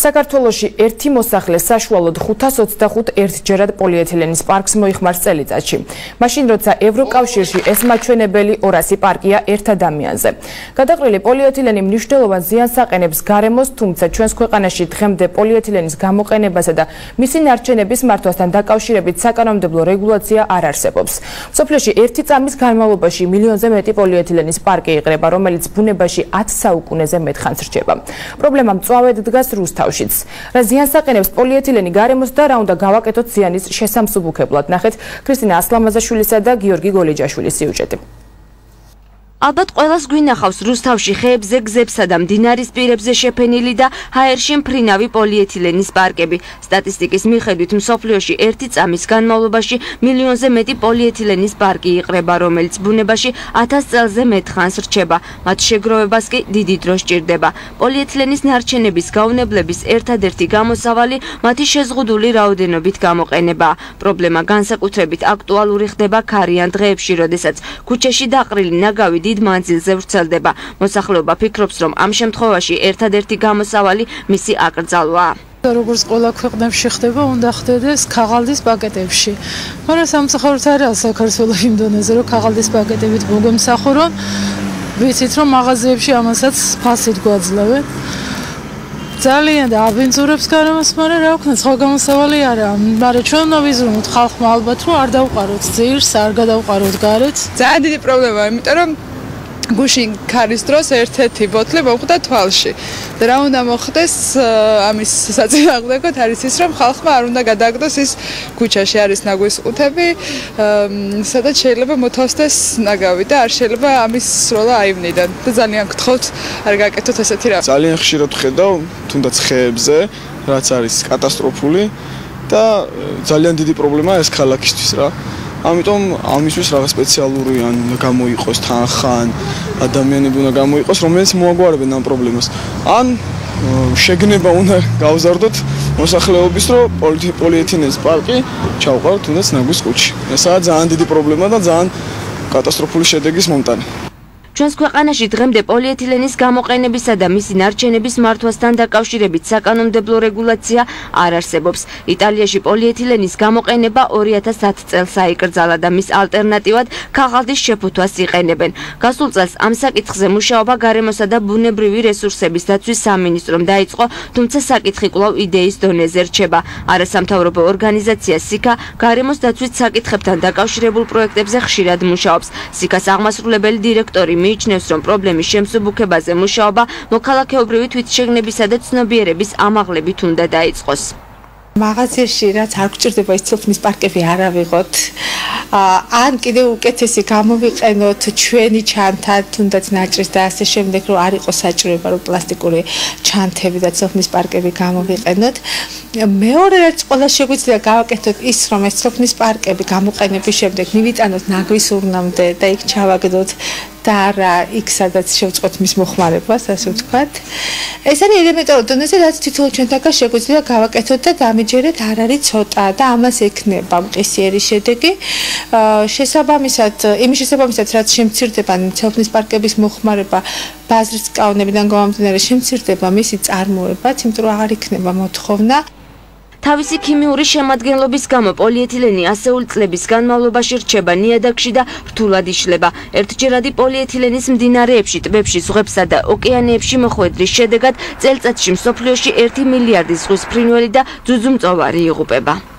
საქართველოში ერთი მოსახლე საშუალოდ 525 ერთჯერად პოლიეთილენის პარკს მოიხმარს წელიწადში. მაშინ როცა ევროკავშირში ეს მაჩვენებელი 200 პარკია ერთ ადამიანზე. გადაყრილი პოლიეთილენი მნიშვნელოვან ზიანს აყენებს გარემოს, თუმცა ჩვენს ქვეყანაში დღემდე პოლიეთილენის გამოყენებასა და მისი ნარჩენების მართვასთან დაკავშირებით საკანონმდებლო რეგულაცია არ არსებობს. სოფლიოში ერთი წამის განმავლობაში მილიონზე მეტი პოლიეთილენის პარკი იყრება, რომელიც ბუნებაში 10 საუკუნეზე მეტ ხანს რჩება. პრობლემა მწვავედ დგას რუსთავშიც. რა ზიანს აყენებს პოლიეთილენი გარემოს და რა უნდა გავაკეთოთ ზიანის შესამსუბუქებლად. ნახეთ ქრისტინა ასლამაზაშვილისა და გიორგი გოლიჯაშვილის სიუჟეტი. ალბათ ყველას გვინახავს რუსთავში ხეებზე, გზებსა და მდინარის პირებზე შეფენილი და ჰაერში მფრინავი პოლიეთილენის პარკები. სტატისტიკის მიხედვით მსოფლიოში ერთი წამის განმავლობაში მილიონზე მეტი პოლიეთილენის პარკი იყრება, რომელიც ბუნებაში 1000 წელზე მეტ ხანს რჩება. მათ შეგროვებას კი დიდი დრო სჭირდება. პოლიეთილენის ნარჩენების გაუნებლების ერთადერთი გამოსავალი მათი შეზღუდული რაოდენობით გამოყენებაა. პრობლემა განსაკუთრებით აქტუალური ხდება ქარიან დღეებში, როდესაც ქუჩაში დაყრილი ნაგავი დიდ მანძილზე ვრცელდება. მოსახლეობა ფიქრობს, რომ ამ შემთხვევაში ერთადერთი გამოსავალი მისი აკრძალვაა. როგორც ყველა ქვეყნებში ხდება, უნდა ხდეს ქაღალდის პაკეტებში. მაგრამ სამწუხაროდ არაა საქართველოს იმ დონეზე, რომ ქაღალდის პაკეტებით მოგვემსახურონ. ვიცით, რომ მაღაზიებში ამასაც ფასით გვაძლევენ. ძალიან და აბინძურებს გარემოს, მაგრამ რა ვქნა, სხვა გამოსავალი არაა. მაგრამ ჩვენ უნდა ვიზრუნოთ ხალხმა ალბათ, რომ არ დავყაროთ ძირს, არ გადავყაროთ გარეთ. ძალიან დიდი პრობლემაა, იმიტომ რომ გუშინ ქარის დროს ერთ-ერთი ბოთლი მოხვდა თვალში. და რა უნდა მოხდეს ამის საწინააღმდეგოდ არის ის, რომ ხალხმა არ უნდა გადააგდოს ის ქუჩაში არის ნაგვის ყუთები, სადაც შეიძლება მოთავსდეს ნაგავი და არ შეიძლება ამის სროლა აივნიდან. და ძალიან გთხოვთ, არ გაკეთოთ ესეთი რა. ძალიან ხშირად ვხედავ, თუნდაც ხეებზე, რაც არის კატასტროფული და ძალიან დიდი პრობლემაა ეს ქალაქისთვის რა. ამიტომ ამისთვის რაღაც სპეციალური ან გამოიყოს თანხან ადამიანები უნდა გამოიყოს, რომელიც მოაგვარებენ ამ პრობლემას. ან შეგნება უნდა გავზარდოთ მოსახლეობის, რომ პოლიეთილენის პარკი ჩავყავთ თუნდაც ნაგვის ყუთში. ესაა ძალიან დიდი პრობლემა და ძალიან კატასტროფული შედეგის მომტანი. ჩვენს ქვეყანაში დღემდე პოლიეთილენის გამოყენებისა და მისი ნარჩენების მართვასთან დაკავშირებით საკანონმდებლო რეგულაცია არ არსებობს. იტალიაში პოლიეთილენის გამოყენება 2010 წელს აიკრძალა და მის ალტერნატივად ქაღალდის შეფუთვას იყენებენ. გასულ წელს ამ საკითხზე მუშაობა გარემოსა და ბუნებრივი რესურსების დაცვის სამინისტრომ დაიწყო, თუმცა საკითხი კვლავ იდეის დონეზე რჩება. არასამთავრობო ორგანიზაცია სიკა გარემოს დაცვის საკითხებთან დაკავშირებულ პროექტებზე ხშირად მუშაობს. სიკას აღმასრულებელი დირექტორი მიიჩნევს, რომ პრობლემის შემსუბუქებაზე მუშაობა მოქალაქეობრივი თვითშეგნებისა და ცნობიერების ამაღლებით უნდა დაიწყოს. მაღაზიაში რაც არ გვჭირდება ის ცოცხლის პარკები არ ავიღოთ. ან კიდევ უკეთესი გამოვიყენოთ ჩვენი ჩანთა, თუნდაც ნაჭრის და ასე შემდეგ, რომ არ იყოს საჭიროება, რომ პლასტიკური ჩანთები და ცოცხლის პარკები გამოვიყენოთ. მეორე რაც ყველა შეგვიძლია გავაკეთოთ ის, რომ ეს ცოცხლის პარკები გამოყენების შემდეგ მივიტანოთ ნაგვის ურნამდე და იქ ჩავაგდოთ და არა იქ სადაც შევწყვეტ მის მოხმარებას, ასე ვთქვათ. ეს არის ელემენტარული დონეზე, რაც თითოეულ ჩვენთაგან შეგვიძლია გავაკეთოთ და გამიჯერეთ არ არის ცოტა და ამას ექნება მყისიერი შედეგი. იმის შესაბამისად, რაც შემცირდება ცოცხლის პარკების მოხმარება ბაზრის კანონებიდან გამომდინარე შემცირდება მისი წარმოებაც, იმიტომ რომ აღარ იქნება მოთხოვნა. თავისი ქიმიური შემადგენლობის გამო პოლიეთილენი ასეული წლების განმავლობაში რჩება ნიადაგში და რთულად იშლება. ერთჯერადი პოლიეთილენის მდინარეებში, ტბებში, ზღვებსა და ოკეანეებში მოხვედრის შედეგად წელიწადში მსოფლიოში 1 მილიარდი ზღვის ფრინველი და ძუძუმწოვარი იღუპება.